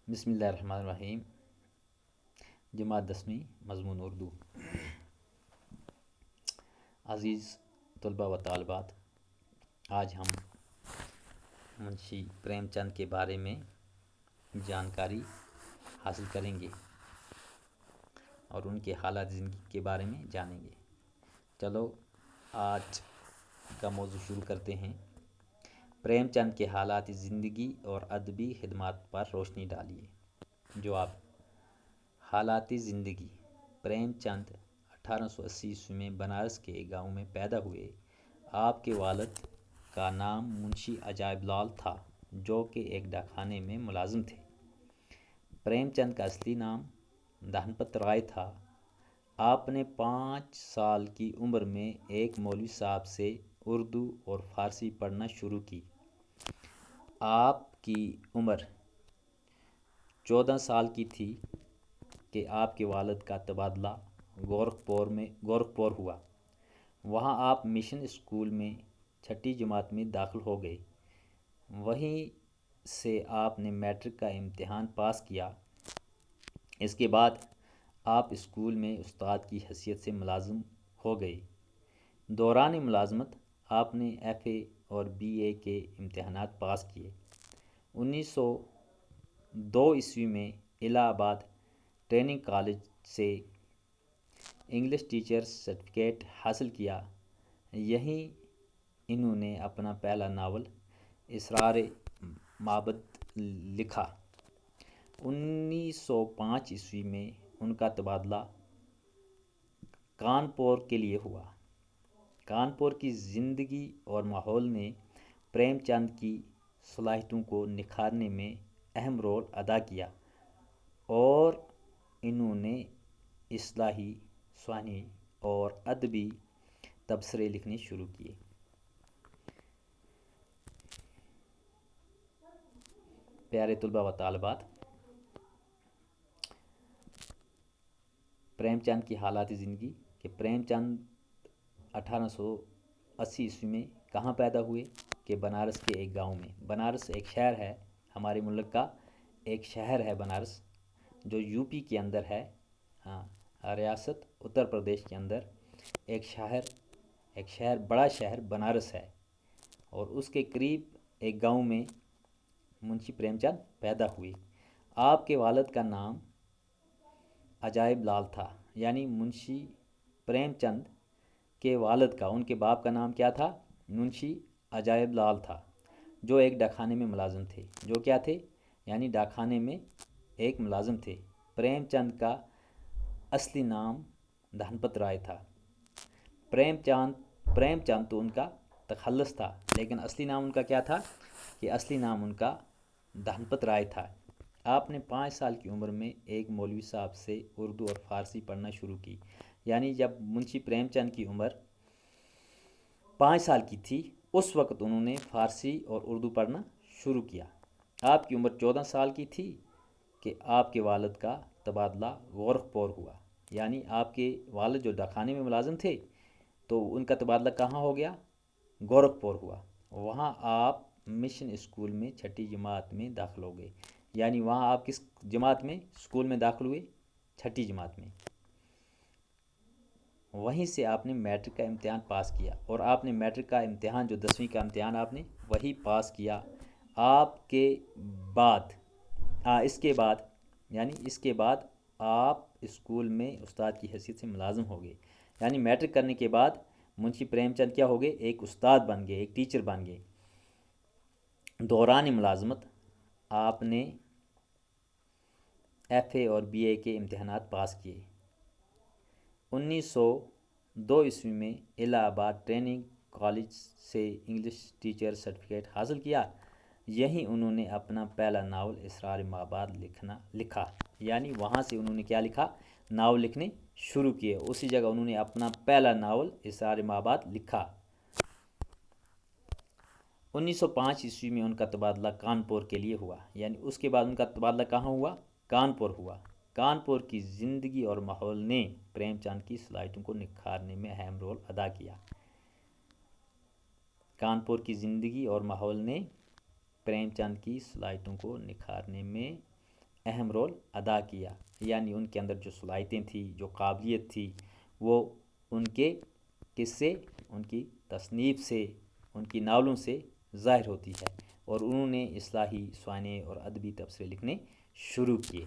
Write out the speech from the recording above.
بسم اللہ الرحمن الرحیم۔ جماعت 10ویں مضمون اردو۔ عزیز طلباء و طالبات، آج ہم منشی پریم چند کے بارے میں جانکاری حاصل کریں گے اور ان کے حالات زندگی کے بارے میں جانیں گے۔ چلو آج کا موضوع شروع کرتے ہیں۔ پریم چند کے حالات زندگی اور ادبی خدمات پر روشنی ڈالیے۔ جواب: حالات زندگی۔ پریم چند 1880 میں بنارس کے ایک گاؤں میں پیدا ہوئے۔ آپ کے والد کا نام منشی عجائب لال تھا، جو کہ ایک ڈاکخانے میں ملازم تھے۔ پریم چند کا اصلی نام دھنپت رائے تھا۔ آپ نے 5 سال کی عمر میں ایک مولوی صاحب سے اردو اور فارسی پڑھنا شروع کی۔ آپ کی عمر 14 سال کی تھی کہ آپ کے والد کا تبادلہ گورکھپور ہوا۔ وہاں آپ مشن اسکول میں 6ٹھی جماعت میں داخل ہو گئے۔ وہیں سے آپ نے میٹرک کا امتحان پاس کیا۔ اس کے بعد آپ اسکول میں استاد کی حیثیت سے ملازم ہو گئے۔ دوران ملازمت آپ نے FA اور BA کے امتحانات پاس کیے۔ 1902 میں الہ آباد ٹریننگ کالج سے انگلش ٹیچر سرٹیفکیٹ حاصل کیا۔ یہیں انہوں نے اپنا پہلا ناول اسرار معبد لکھا۔ 1905 میں ان کا تبادلہ کانپور کے لیے ہوا۔ کانپور کی زندگی اور ماحول نے پریم چند کی صلاحیتوں کو نکھارنے میں اہم رول ادا کیا اور انہوں نے اصلاحی، سوانحی اور ادبی تبصرے لکھنے شروع کیے۔ پیارے طلباء و طالبات، پریم چند کی حالات زندگی کہ پریم چند 1880 میں کہاں پیدا ہوئے؟ کہ بنارس کے ایک گاؤں میں۔ بنارس ایک شہر ہے، ہمارے ملک کا ایک شہر ہے بنارس، جو UP کے اندر ہے۔ ریاست اتر پردیش کے اندر ایک شہر بڑا شہر بنارس ہے، اور اس کے قریب ایک گاؤں میں منشی پریم چند پیدا ہوئے۔ آپ کے والد کا نام عجائب لال تھا، یعنی منشی پریم چند کے والد کا، ان کے باپ کا نام کیا تھا؟ منشی عجائب لال تھا، جو ایک ڈاکخانے میں ملازم تھے۔ جو کیا تھے؟ یعنی ڈاکخانے میں ایک ملازم تھے۔ پریم چند کا اصلی نام دھنپت رائے تھا۔ پریم چند تو ان کا تخلص تھا، لیکن اصلی نام ان کا کیا تھا؟ کہ اصلی نام ان کا دھنپت رائے تھا۔ آپ نے 5 سال کی عمر میں ایک مولوی صاحب سے اردو اور فارسی پڑھنا شروع کی۔ یعنی جب منشی پریم چند کی عمر 5 سال کی تھی، اس وقت انہوں نے فارسی اور اردو پڑھنا شروع کیا۔ آپ کی عمر 14 سال کی تھی کہ آپ کے والد کا تبادلہ گورکھپور ہوا۔ یعنی آپ کے والد جو ڈاکخانے میں ملازم تھے، تو ان کا تبادلہ کہاں ہو گیا؟ گورکھپور ہوا۔ وہاں آپ مشن اسکول میں 6ٹھی جماعت میں داخل ہو گئے۔ یعنی وہاں آپ کس جماعت میں اسکول میں داخل ہوئے؟ 6ٹھی جماعت میں۔ وہیں سے آپ نے میٹرک کا امتحان پاس کیا، اور آپ نے میٹرک کا امتحان جو 10ویں کا امتحان آپ نے وہی پاس کیا۔ آپ کے بعد اس کے بعد آپ اسکول میں استاد کی حیثیت سے ملازم ہو گئے۔ یعنی میٹرک کرنے کے بعد منشی پریم چند کیا ہو گئے؟ ایک استاد بن گئے، ایک ٹیچر بن گئے۔ دوران ملازمت آپ نے FA اور BA کے امتحانات پاس کیے۔ 1902 میں الہ آباد ٹریننگ کالج سے انگلش ٹیچر سرٹیفکیٹ حاصل کیا۔ یہیں انہوں نے اپنا پہلا ناول اسرار معبد لکھا۔ یعنی وہاں سے انہوں نے کیا لکھا؟ ناول لکھنے شروع کیے۔ اسی جگہ انہوں نے اپنا پہلا ناول اسرار معبد لکھا۔ 1905 میں ان کا تبادلہ کانپور کے لیے ہوا۔ یعنی اس کے بعد ان کا تبادلہ کہاں ہوا؟ کانپور ہوا۔ کانپور کی زندگی اور ماحول نے پریم چند کی صلاحیتوں کو نکھارنے میں اہم رول ادا کیا۔ کانپور کی زندگی اور ماحول نے پریم چند کی صلاحیتوں کو نکھارنے میں اہم رول ادا کیا، یعنی ان کے اندر جو صلاحیتیں تھیں، جو قابلیت تھی، وہ ان کے قصے، ان کی تصنیف سے، ان کی ناولوں سے ظاہر ہوتی ہے، اور انہوں نے اصلاحی، سوانح اور ادبی تبصرے لکھنے شروع کیے۔